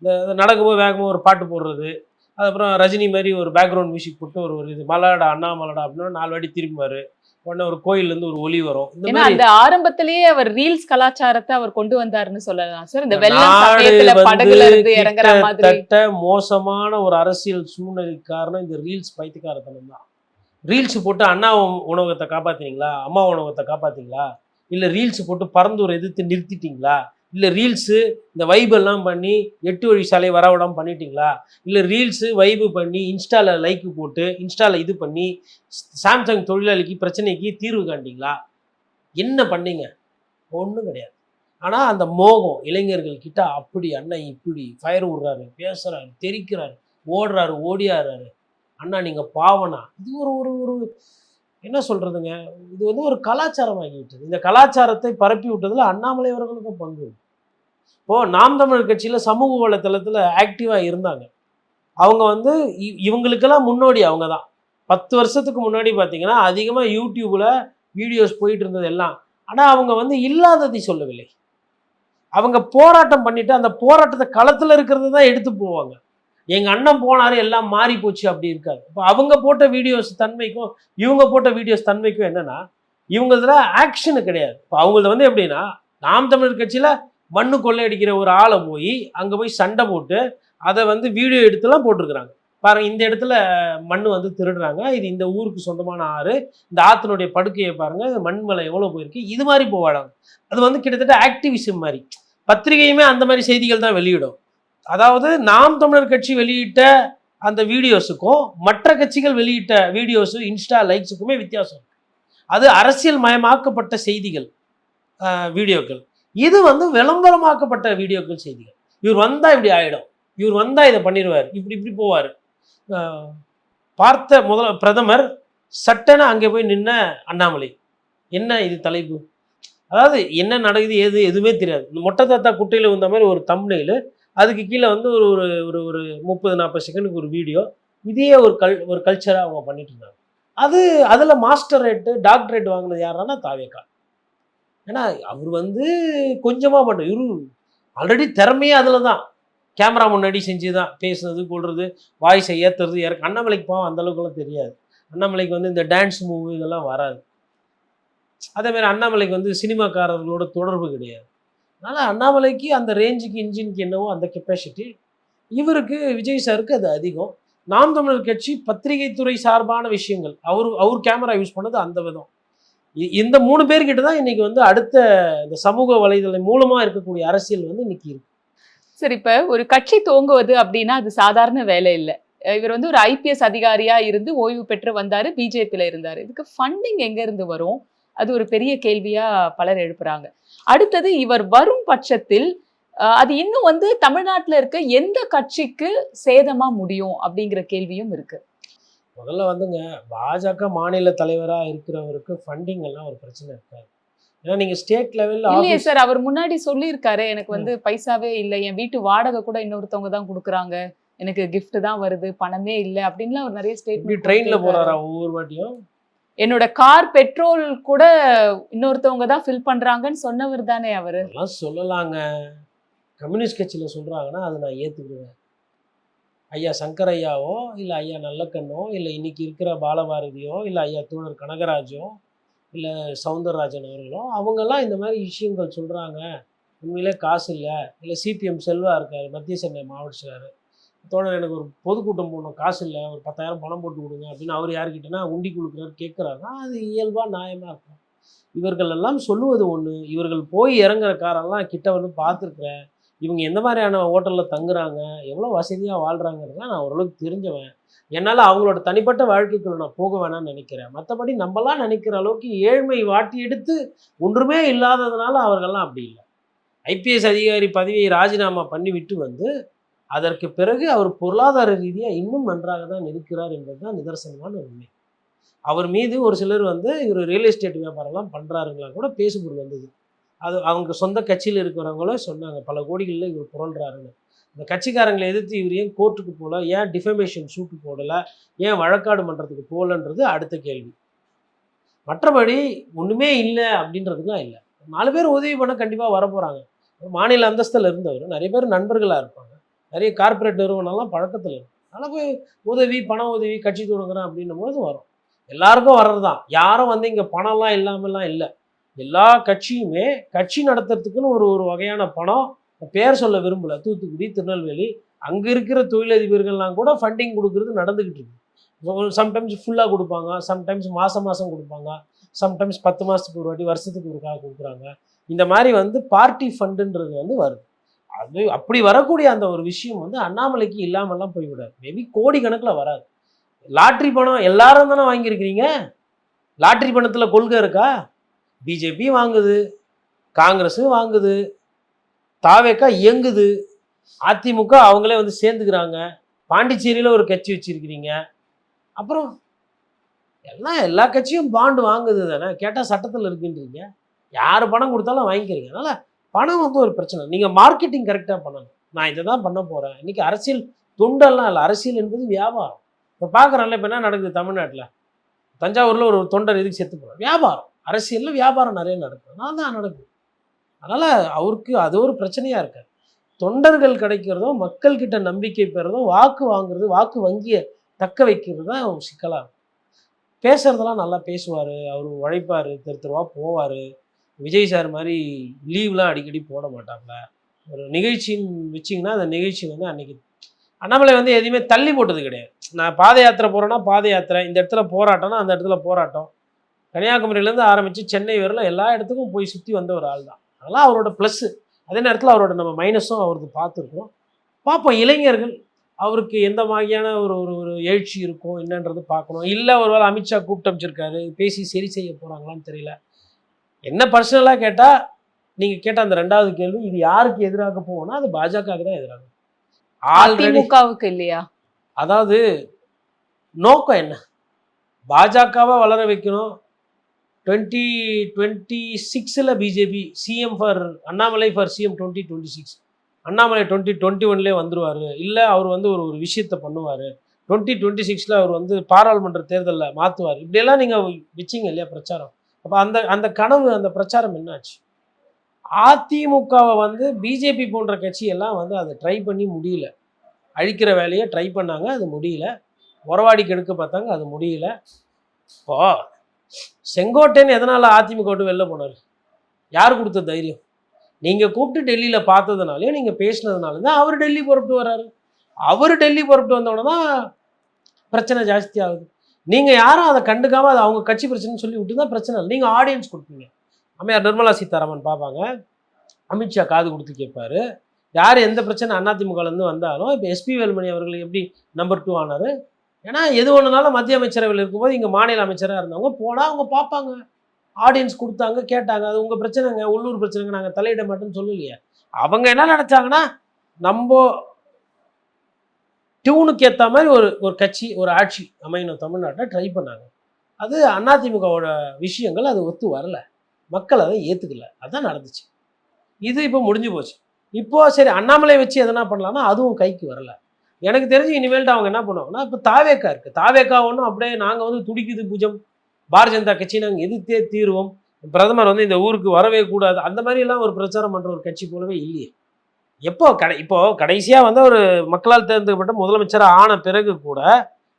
இந்த நடக்கும்போது வேகமாக ஒரு பாட்டு போடுறது, அதுக்கப்புறம் ரஜினி மாதிரி ஒரு பேக்ரவுண்ட் மியூசிக் போட்டு ஒரு ஒரு இது மலடா அண்ணா மலடா அப்படின்னு 4 வாட்டி திரும்புவார். உடனே ஒரு கோயிலேருந்து ஒரு ஒலி வரும். ஏன்னா அந்த ஆரம்பத்திலேயே அவர் ரீல்ஸ் கலாச்சாரத்தை அவர் கொண்டு வந்தாருன்னு சொல்லலாம் சார். இந்த வெள்ளம் சமயத்துல படகுல இருந்து இறங்குற மாதிரி மோசமான ஒரு அரசியல் சூழ்நிலைக்கு காரணம் இந்த ரீல்ஸ் பைத்தியக்காரத்தனம் தான். ரீல்ஸ் போட்டு அண்ணா உணவகத்தை காப்பாத்தினீங்களா, அம்மா உணவகத்தை காப்பாத்திங்களா, இல்லை ரீல்ஸ் போட்டு பரந்தூரை எதிர்த்து நிறுத்திட்டீங்களா, இல்லை ரீல்ஸு இந்த வைபெல்லாம் பண்ணி 8 வழி சாலை வரவிடாமல் பண்ணிட்டீங்களா, இல்லை ரீல்ஸு வைபு பண்ணி இன்ஸ்டாவில் லைக்கு போட்டு இன்ஸ்டாவில் இது பண்ணி சாம்சங் தொழிலாளிக்கு பிரச்சனைக்கு தீர்வு காண்டிங்களா, என்ன பண்ணீங்க? ஒன்றும் கிடையாது. ஆனால் அந்த மோகம் இளைஞர்கள் கிட்ட அப்படி அண்ணன் இப்படி ஃபயர் விடுறாரு, பேசுகிறாரு, தெரிக்கிறாரு, ஓடுறாரு, ஓடியாடுறாரு, அண்ணா நீங்கள் பாவனா, இது ஒரு ஒரு ஒரு என்ன சொல்கிறதுங்க, இது வந்து ஒரு கலாச்சாரம் ஆகிவிட்டது. இந்த கலாச்சாரத்தை பரப்பி விட்டதில் அண்ணாமலை அவர்களுக்கும் பங்கு. இப்போது நாம் தமிழர் கட்சியில் சமூக வலைத்தளத்தில் ஆக்டிவாக இருந்தாங்க. அவங்க வந்து இவங்களுக்கெல்லாம் முன்னோடி அவங்க தான். 10 வருஷத்துக்கு முன்னாடி பார்த்தீங்கன்னா அதிகமாக யூடியூப்பில் வீடியோஸ் போயிட்டு இருந்தது எல்லாம். ஆனால் அவங்க வந்து இல்லாததை சொல்லவில்லை. அவங்க போராட்டம் பண்ணிவிட்டு அந்த போராட்டத்தை களத்தில் இருக்கிறது தான் எடுத்து போவாங்க. எங்கள் அண்ணன் போனார் எல்லாம் மாறி போச்சு அப்படி இருக்காது. இப்போ அவங்க போட்ட வீடியோஸ் தன்மைக்கும் இவங்க போட்ட வீடியோஸ் தன்மைக்கும் என்னென்னா, இவங்களதுல ஆக்ஷனு கிடையாது. இப்போ அவங்களது வந்து எப்படின்னா, நாம் தமிழர் கட்சியில் மண்ணு கொள்ளையடிக்கிற ஒரு ஆளை போய் அங்கே போய் சண்டை போட்டு அதை வந்து வீடியோ எடுத்துலாம் போட்டிருக்கிறாங்க. பாருங்கள், இந்த இடத்துல மண் வந்து திருடுறாங்க, இது இந்த ஊருக்கு சொந்தமான ஆறு, இந்த ஆற்றினுடைய படுக்கையை பாருங்கள், மண் மலை எவ்வளோ போயிருக்கு, இது மாதிரி போவாடாங்க. அது வந்து கிட்டத்தட்ட ஆக்டிவிசம் மாதிரி. பத்திரிகையுமே அந்த மாதிரி செய்திகள் தான் வெளியிடும். அதாவது நாம் தமிழர் கட்சி வெளியிட்ட அந்த வீடியோஸுக்கும் மற்ற கட்சிகள் வெளியிட்ட வீடியோஸு இன்ஸ்டா லைக்ஸுக்குமே வித்தியாசம் இருக்குது. அது அரசியல் மயமாக்கப்பட்ட செய்திகள், வீடியோக்கள். இது வந்து விளம்பரமாக்கப்பட்ட வீடியோக்கள், செய்திகள். இவர் வந்தால் இப்படி ஆகிடும், இவர் வந்தால் இதை பண்ணிடுவார், இப்படி இப்படி போவார். பார்த்த பிரதமர் சட்டென அங்கே போய் நின்ன அண்ணாமலை, என்ன இது தலைப்பு, அதாவது என்ன நடக்குது ஏது எதுவுமே தெரியாது. இந்த மொட்டை தாத்தா குட்டையில் வந்த மாதிரி ஒரு தம்ப்நெயில், அதுக்கு கீழே வந்து ஒரு ஒரு ஒரு 30-40 செகண்டுக்கு ஒரு வீடியோ. இதே ஒரு கல்ச்சராக அவங்க பண்ணிட்டு இருந்தாங்க. அதில் மாஸ்டர் ரேட்டு டாக்டரேட் வாங்கினது யாருன்னா தாவேக்கா. ஏன்னா அவர் வந்து கொஞ்சமாக பண்ண, இவரு ஆல்ரெடி திறமையே அதில் தான். கேமரா முன்னாடி செஞ்சு தான் பேசுறது, கொள்வது, வாய்ஸை ஏற்றுறது, இறக்கு. அண்ணாமலைக்கு பாவம் அந்தளவுக்குலாம் தெரியாது. அண்ணாமலைக்கு வந்து இந்த டான்ஸ் மூவி இதெல்லாம் வராது. அதேமாதிரி அண்ணாமலைக்கு வந்து சினிமாக்காரர்களோட தொடர்பு கிடையாது. அதனால் அண்ணாமலைக்கு அந்த ரேஞ்சுக்கு இன்ஜினுக்கு என்னவோ அந்த கெப்பாசிட்டி, இவருக்கு விஜய் சாருக்கு அது அதிகம். நாம் தமிழர் கட்சி பத்திரிகை துறை சார்பான விஷயங்கள் அவர் கேமரா யூஸ் பண்ணது அந்த விதம். இந்த 3 பேர்கிட்ட தான் இன்னைக்கு வந்து அடுத்த இந்த சமூக வலைதளம் மூலமாக இருக்கக்கூடிய அரசியல் வந்து இன்னைக்கு இருக்கு. சரி, இப்போ ஒரு கட்சி துவங்குவது அப்படின்னா அது சாதாரண வேலை இல்லை. இவர் வந்து ஒரு ஐபிஎஸ் அதிகாரியா இருந்து ஓய்வு பெற்று வந்தாரு, பிஜேபியில் இருந்தார். இதுக்கு ஃபண்டிங் எங்கேருந்து வரும்? அது ஒரு பெரிய கேள்வியா பலர் எழுப்புறாங்க. அடுத்தது இவர் வரும் பட்சத்தில் அது இன்னும் வந்து தமிழ்நாட்டுல இருக்க எந்த கட்சிக்கு சேதமா முடியும் அப்படிங்கிற கேள்வியும் இருக்கு. முதல்ல வந்துங்க, பாஜக மாநில தலைவரா இருக்கிறவருக்கு ஃபண்டிங் எல்லாம் ஒரு பிரச்சனை இருக்காது. ஏன்னா நீங்க ஸ்டேட் லெவல்ல இல்லையே ஆஃபீஸ் சார், அவர் முன்னாடி சொல்லியிருக்காரு, எனக்கு ம். வந்து பைசாவே இல்ல. என் வீட்டு வாடகை கூட இன்னொருத்தவங்க தான் குடுக்குறாங்க. எனக்கு கிஃப்ட் தான் வருது. பணமே இல்ல அப்படின்லாம் அவர் நெறைய எப்படி ஸ்டேட்மெண்ட் ட்ரெயின்ல குடுத்திருக்காரு. போறாரா ஒவ்வொரு வாட்டியும்? என்னோட கார் பெட்ரோல் கூட இன்னொருத்தவங்க தான் ஃபில் பண்றாங்கன்னு சொன்னவர் தானே அவரு. அதெல்லாம் சொல்லலாங்க. கம்யூனிஸ்ட் கட்சியில சொல்றாங்கன்னா, அத நான் ஏத்துக்கிடுவேன். ஐயா சங்கரையாவோ, இல்ல ஐயா நல்லக்கண்ணோ, இல்ல இன்னைக்கு இருக்கிற பாலபாரதியோ, இல்ல ஐயா தோழர் கனகராஜோ, இல்ல சவுந்தரராஜன் அவர்களோ, அவங்கலாம் இந்த மாரி விஷயங்கள் சொல்றாங்க. உண்மையிலே காசு இல்ல. இல்ல சிபிஎம் செல்வா இருக்காரு, மத்திய சென்னை மாவட்ட செயலாளர். தோழர் எனக்கு ஒரு பொதுக்கூட்டம் போடணும், காசு இல்ல. ஒரு 10,000 பணம் போட்டு குடுங்க அப்படின்னு அவர் யார்கிட்டனா உண்டி குடுக்குறாரு கேட்குறாருன்னா, அது இயல்பா நியாயமா இருக்கும். இவர்கள் எல்லாம் சொல்லுவது ஒண்ணு. இவர்கள் போய் இறங்குற காரெல்லாம் கிட்ட வந்து பார்த்துருக்கிறேன். இவங்க எந்த மாதிரியான ஹோட்டல்ல தங்குறாங்க, எவ்வளோ வசதியா வாழ்றாங்கிறதெல்லாம் நான் ஓரளவுக்கு தெரிஞ்சவன். என்னால அவங்களோட தனிப்பட்ட வாழ்க்கைக்குள்ள நான் போக வேணாம்னு நினைக்கிறேன். மத்தபடி நம்பலாம் நினைக்கிற அளவுக்கு ஏழ்மை வாட்டி எடுத்து ஒன்றுமே இல்லாததுனால அவர்கள்லாம் அப்படி இல்ல. ஐபிஎஸ் அதிகாரி பதவியை ராஜினாமா பண்ணிவிட்டு வந்து, அதற்கு பிறகு அவர் பொருளாதார ரீதியா இன்னும் நன்றாக தான் இருக்கிறார் என்பதுதான் நிதர்சனமான உண்மை. அவர் மீது ஒரு சிலர் வந்து இவர் ரியல் எஸ்டேட் வியாபாரம்லாம் பண்றாருங்கலாம் கூட பேசுபொருள் வந்தது. அது அவங்க சொந்த கட்சியில இருக்கிறவங்களே சொன்னாங்க. பல கோடிகள்ல இவர் புரள்றாருன்னு. இந்த கட்சிக்காரங்கள எதிர்த்து இவர் ஏன் கோர்ட்டுக்கு போல? ஏன் டிஃபமேஷன் சூட் போடல? ஏன் வழக்காடு மன்றத்துக்கு போலன்றது அடுத்த கேள்வி. மற்றபடி ஒண்ணுமே இல்ல அப்படின்றதுலாம் இல்ல. 4 பேர் உதவி பண்ண கண்டிப்பா வரப்போறாங்க. மாநில அந்தஸ்துல இருந்தவர். நெறைய பேர் நண்பர்களா இருப்பாங்க. நெறைய கார்ப்பரேட் நிறுவனம்லாம் பழக்கத்துல இருக்கும். அதனால போய் உதவி, பண உதவி, கட்சி தொடங்குறேன் அப்படின்னும்போது வரும். எல்லாருக்கும் வர்றதுதான். யாரும் வந்து இங்க பணம்லாம் இல்லாமலாம் இல்ல. எல்லா கட்சியுமே கட்சி நடத்துறதுக்குன்னு ஒரு ஒரு வகையான பணம், பேர் சொல்ல விரும்பல. தூத்துக்குடி, திருநெல்வேலி அங்க இருக்கிற தொழிலதிபர்கள்லாம் கூட ஃபண்டிங் குடுக்குறது நடந்துகிட்டு இருக்கு. சம்டைம்ஸ் ஃபுல்லா குடுப்பாங்க. சம்டைம்ஸ் மாசம் மாசம் குடுப்பாங்க. சம்டைம்ஸ் 10 மாசத்துக்கு ஒரு வாட்டி, வருஷத்துக்கு ஒருக்கா குடுக்குறாங்க. இந்த மாரி வந்து பார்ட்டி ஃபண்டுன்றது வந்து வருது. அது அப்படி வரக்கூடிய அந்த ஒரு விஷயம் வந்து அண்ணாமலைக்கு இல்லாமல்லாம் போய்விடாது. மேபி கோடிக்கணக்குல வராது. லாட்டரி பணம் எல்லாரும் தானே வாங்கியிருக்கிறீங்க. லாட்டரி பணத்துல கொள்கை இருக்கா? பிஜேபி வாங்குது, காங்கிரஸும் வாங்குது, தாவேக்கா இயங்குது, அதிமுக அவங்களே வந்து சேர்ந்துக்கிறாங்க. பாண்டிச்சேரியில ஒரு கட்சி வச்சிருக்கிறீங்க. அப்புறம் எல்லாம் எல்லா கட்சியும் பாண்டு வாங்குது தானே. கேட்டா சட்டத்துல இருக்குன்றீங்க. யாரு பணம் கொடுத்தாலும் வாங்கிக்கிறீங்க. அதனால பணம் வந்து ஒரு பிரச்சனை. நீங்க மார்க்கெட்டிங் கரெக்டா பண்ணணும். நான் இதை தான் பண்ண போறேன். இன்னைக்கு அரசியல் தொண்டெல்லாம் இல்லை. அரசியல் என்பது வியாபாரம். இப்போ பார்க்குறோம்ல, இப்போ என்ன நடக்குது தமிழ்நாட்டில்? தஞ்சாவூர்ல ஒரு தொண்டர் எதுக்கு செத்து போறார்? வியாபாரம். அரசியல்ல வியாபாரம் நிறைய நடக்குது. நான் தான் நடக்குது. அதனால அவருக்கு அது ஒரு பிரச்சனையா இருக்காது. தொண்டர்கள் கிடைக்கிறதும், மக்கள் கிட்ட நம்பிக்கை பெறதும், வாக்கு வாங்குறது, வாக்கு வங்கியை தக்க வைக்கிறது தான் ஒரு சிக்கலா இருக்கும். பேசுறதெல்லாம் நல்லா பேசுவாரு. அவரு உழைப்பாரு. தெரு தெருவா போவாரு. விஜய் சார் மாரி லீவ்லாம் அடிக்கடி போட மாட்டாப்ல. ஒரு நிகழ்ச்சின்னு வச்சீங்கன்னா, அந்த நிகழ்ச்சி வந்து அன்னைக்கு அண்ணாமலை வந்து எதையுமே தள்ளி போட்டது கிடையாது. நான் பாத யாத்திரை போறேன்னா பாத யாத்திரை, இந்த இடத்துல போராட்டம்னா அந்த இடத்துல போராட்டம். கன்னியாகுமரியிலேருந்து ஆரம்பிச்சு சென்னை வரல எல்லா இடத்துக்கும் போய் சுத்தி வந்த ஒரு ஆள் தான். அதெல்லாம் அவரோட ப்ளஸ்ஸு. அதே நேரத்துல அவரோட நம்ம மைனஸும் அவருக்கு பார்த்துருக்கோம். பார்ப்போம் இளைஞர்கள் அவருக்கு எந்த மாதிரியான ஒரு ஒரு ஒரு எழுச்சி இருக்கும் என்னன்றது பார்க்கணும். இல்ல ஒருவேளை அமித்ஷா கூப்பிட்டு அனுப்பிச்சிருக்காரு. பேசி சரி செய்ய போறாங்களான்னு தெரியல. என்ன பர்சனலா கேட்டா, நீங்க கேட்ட அந்த 2வது கேள்வி, இது யாருக்கு எதிராக போகும்னா, அது பாஜகவுக்கு தான் எதிராக. ஆல்ரெடி அதிமுகவுக்கு இல்லையா? அதாவது நோக்கம் என்ன? பாஜகவ வளர வைக்கணும். 2026ல BJP CM for Annamalai for CM 2026. அண்ணாமலை 2021லயே வந்துருவாரு. இல்ல அவர் வந்து ஒரு ஒரு விஷயத்த பண்ணுவாரு. 2026ல அவர் வந்து பாராளுமன்ற தேர்தல்ல மாத்துவாரு. இப்படியெல்லாம் நீங்க வச்சீங்க இல்லையா பிரச்சாரம். அப்ப அந்த அந்த கனவு, அந்த பிரச்சாரம் என்னாச்சு? அதிமுகவ வந்து பிஜேபி போன்ற கட்சி எல்லாம் வந்து அதை ட்ரை பண்ணி முடியல. அழிக்கிற வேலையை ட்ரை பண்ணாங்க. அது முடியல. உறவாடிக்கு எடுக்க பார்த்தாங்க. அது முடியல. இப்போ செங்கோட்டையன் எதனால அதிமுக விட்டு வெளில போனாரு? யார் கொடுத்த தைரியம்? நீங்க கூப்பிட்டு டெல்லியில பார்த்ததுனாலயும், நீங்க பேசினதுனால தான் அவர் டெல்லி புறப்பட்டு வர்றாரு. அவரு டெல்லி புறப்பட்டு வந்தோடனே தான் பிரச்சனை ஜாஸ்தி ஆகுது. நீங்க யாரும் அதை கண்டுக்காம அது அவங்க கட்சி பிரச்சனைன்னு சொல்லி விட்டு தான் பிரச்சனை இல்லை. நீங்க ஆடியன்ஸ் கொடுப்பீங்க. அம்மையார் நிர்மலா சீதாராமன் பார்ப்பாங்க. அமித்ஷா காது கொடுத்து கேட்பாரு. யார் எந்த பிரச்சனை அதிமுகலேருந்து வந்தாலும், இப்போ எஸ்பி வேலுமணி அவர்கள் எப்படி நம்பர் 2 ஆனாரு? ஏன்னா எது ஒன்றுனாலும் மத்திய அமைச்சரவையில் இருக்கும்போது இங்கே மாநில அமைச்சராக இருந்தவங்க போனால் அவங்க பார்ப்பாங்க. ஆடியன்ஸ் கொடுத்தாங்க, கேட்டாங்க. அது உங்கள் பிரச்சனைங்க, உள்ளூர் பிரச்சனைங்க, நாங்கள் தலையிட மாட்டோம்னு சொல்லலையே. அவங்க என்ன நினச்சாங்கன்னா, நம்ம டியூனுக்கு ஏற்ற மாதிரி ஒரு கட்சி, ஒரு ஆட்சி அமையணும் தமிழ்நாட்டில் ட்ரை பண்ணாங்க. அது அதிமுகவோட விஷயங்கள் அது ஒத்து வரல. மக்கள் அதை ஏற்றுக்கல. அதான் நடந்துச்சு. இது இப்போ முடிஞ்சு போச்சு. இப்போ சரி அண்ணாமலை வச்சு எதனா பண்ணலாம்னா அதுவும் கைக்கு வரல. எனக்கு தெரிஞ்சு இனிமேல்ட்டு அவங்க என்ன பண்ணுவாங்கன்னா, இப்போ தாவேக்கா இருக்குது. தாவேக்கா ஒன்றும் அப்படியே நாங்கள் வந்து துடிக்குது புஜம், பாரதிய ஜனதா கட்சி நாங்கள் எதிர்த்தே தீர்வோம், பிரதமர் வந்து இந்த ஊருக்கு வரவே கூடாது, அந்த மாதிரிலாம் ஒரு பிரச்சாரம் பண்ணுற ஒரு கட்சி போலவே இல்லையே. இப்போ கடைசியாக வந்து ஒரு மக்களால் தேர்ந்தெடுக்கப்பட்ட முதலமைச்சராக ஆன பிறகு கூட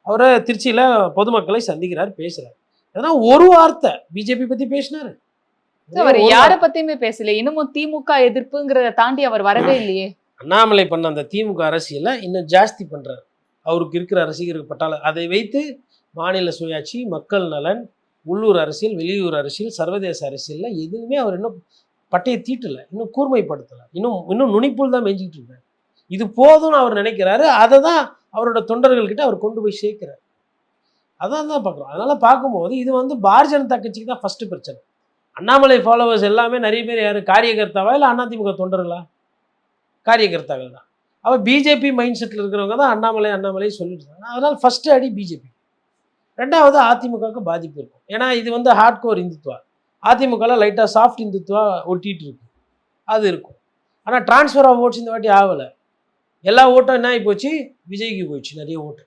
அவர் திருச்சியில் பொதுமக்களை சந்திக்கிறார், பேசுகிறார். ஏன்னா ஒரு வார்த்தை பிஜேபி பற்றி பேசினார். அவர் யார பத்தியுமே பேசல. இன்னமும் திமுக எதிர்ப்புங்கிறத தாண்டி அவர் வரவே இல்லையே. அண்ணாமலை பண்ண அந்த திமுக அரசியலை இன்னும் ஜாஸ்தி பண்றாரு. அவருக்கு இருக்கிற ரசிகர்கள் பட்டாளம் அதை வைத்து மாநில சுயாட்சி, மக்கள் நலன், உள்ளூர் அரசியல், வெளியூர் அரசியல், சர்வதேச அரசியல்ல எதுவுமே அவர் இன்னும் பட்டையை தீட்டல, இன்னும் கூர்மைப்படுத்தல, இன்னும் நுனிப்புள் தான் மேய்ஞ்சிக்கிட்டு இருக்காரு. இது போதும்னு அவர் நினைக்கிறாரு. அதை தான் அவரோட தொண்டர்கள் கிட்ட அவர் கொண்டு போய் சேர்க்கிறார். அதான் தான் பார்க்குறோம். அதனால பார்க்கும்போது இது வந்து பாரதிய ஜனதா கட்சிக்கு தான் ஃபர்ஸ்ட் பிரச்சனை. அண்ணாமலை ஃபாலோவர்ஸ் எல்லாமே நிறைய பேர் யார், காரியகர்த்தாவா இல்லை அதிமுக தொண்டர்களா? காரியகர்த்தாக்கள் தான். அவள் பிஜேபி மைண்ட் செட்டில் இருக்கிறவங்க தான் அண்ணாமலை சொல்லிட்டு இருக்காங்க. அதனால் ஃபஸ்ட்டு அடி பிஜேபி. ரெண்டாவது அதிமுகவுக்கு பாதிப்பு இருக்கும். ஏன்னா இது வந்து ஹார்ட் கோர் இந்துத்துவா. அதிமுகவில் லைட்டாக சாஃப்ட் இந்துத்துவா ஒட்டிகிட்டு இருக்கு, அது இருக்கும். ஆனால் டிரான்ஸ்ஃபர் ஆஃப் ஓட்ஸ் இந்த வாட்டி ஆகலை. எல்லா ஓட்டும் என்ன ஆகி போச்சு, விஜய்க்கு போயிடுச்சு நிறைய ஓட்டு.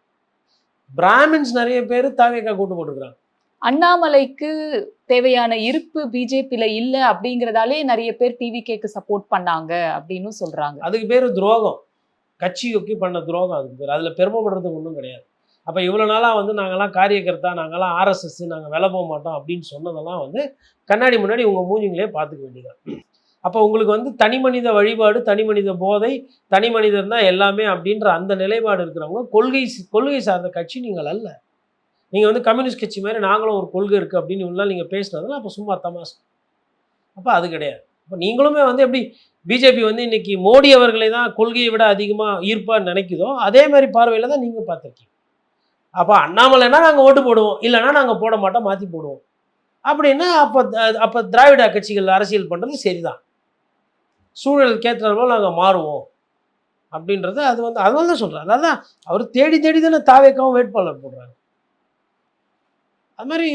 பிராமின்ஸ் நிறைய பேர் தாவேக்கா கூட்டு போட்டுருக்குறாங்க. அண்ணாமலைக்கு தேவையான இருப்பு பிஜேபியில இல்ல அப்படிங்கிறதாலே நிறைய பேர் டிவிகேக்கு சப்போர்ட் பண்ணாங்க அப்படின்னு சொல்றாங்க. அதுக்கு பேர் துரோகம், கட்சிக்கு பண்ண துரோகம் அதுக்கு பேர். அதில் பெருமைப்படுறதுக்கு ஒன்றும் கிடையாது. அப்போ இவ்வளோ நாளாக வந்து நாங்கள்லாம் காரியகர்த்தா, நாங்கள்லாம் ஆர்எஸ்எஸ், நாங்கள் விலை போக மாட்டோம் அப்படின்னு சொன்னதெல்லாம் வந்து கண்ணாடி முன்னாடி உங்கள் மூஞ்சிங்களே பார்த்துக்க வேண்டியதான். அப்போ உங்களுக்கு வந்து தனி மனித வழிபாடு, தனி மனித போதை, தனி மனிதர் தான் எல்லாமே அப்படின்ற அந்த நிலைப்பாடு இருக்கிறவங்க கொள்கை சார்ந்த கட்சி நீங்கள் அல்ல. நீங்கள் வந்து கம்யூனிஸ்ட் கட்சி மாதிரி நாங்களும் ஒரு கொள்கை இருக்குது அப்படின்னு இவ்வளோ நீங்கள் பேசினதுலாம் அப்போ சும்மா தமாஸ். அப்போ அது கிடையாது. இப்போ நீங்களுமே வந்து எப்படி பிஜேபி வந்து இன்னைக்கு மோடி அவர்களை தான் கொள்கையை விட அதிகமாக ஈர்ப்பாக நினைக்குதோ அதே மாதிரி பார்வையில் தான் நீங்கள் பார்த்துருக்கீங்க. அப்போ அண்ணாமலைனா நாங்கள் ஓட்டு போடுவோம், இல்லைன்னா நாங்கள் போட மாட்டோம், மாற்றி போடுவோம் அப்படின்னா அப்போ திராவிட கட்சிகள் அரசியல் பண்ணுறது சரிதான். சூழலுக்கு ஏற்ற போல் நாங்கள் மாறுவோம் அப்படின்றது அது வந்து அதனால தான் சொல்கிறேன். அதான் அவர் தேடி தானே தாவேக்காவும் வேட்பாளர் போடுறாங்க. அது மாதிரி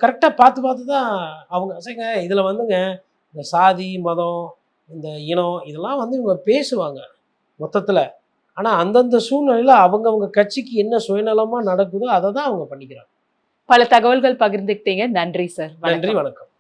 கரெக்டாக பார்த்து தான் அவங்க அசைங்க. இதில் வந்துங்க இந்த சாதி, மதம், இந்த இனம் இதெல்லாம் வந்து இவங்க பேசுவாங்க மொத்தத்தில். ஆனால் அந்தந்த சூழ்நிலையில் அவங்கவுங்க கட்சிக்கு என்ன சுயநலமாக நடக்குதோ அதை தான் அவங்க பண்ணிக்கிறாங்க. பல தகவல்கள் பகிர்ந்துக்கிட்டீங்க. நன்றி சார். நன்றி, வணக்கம்.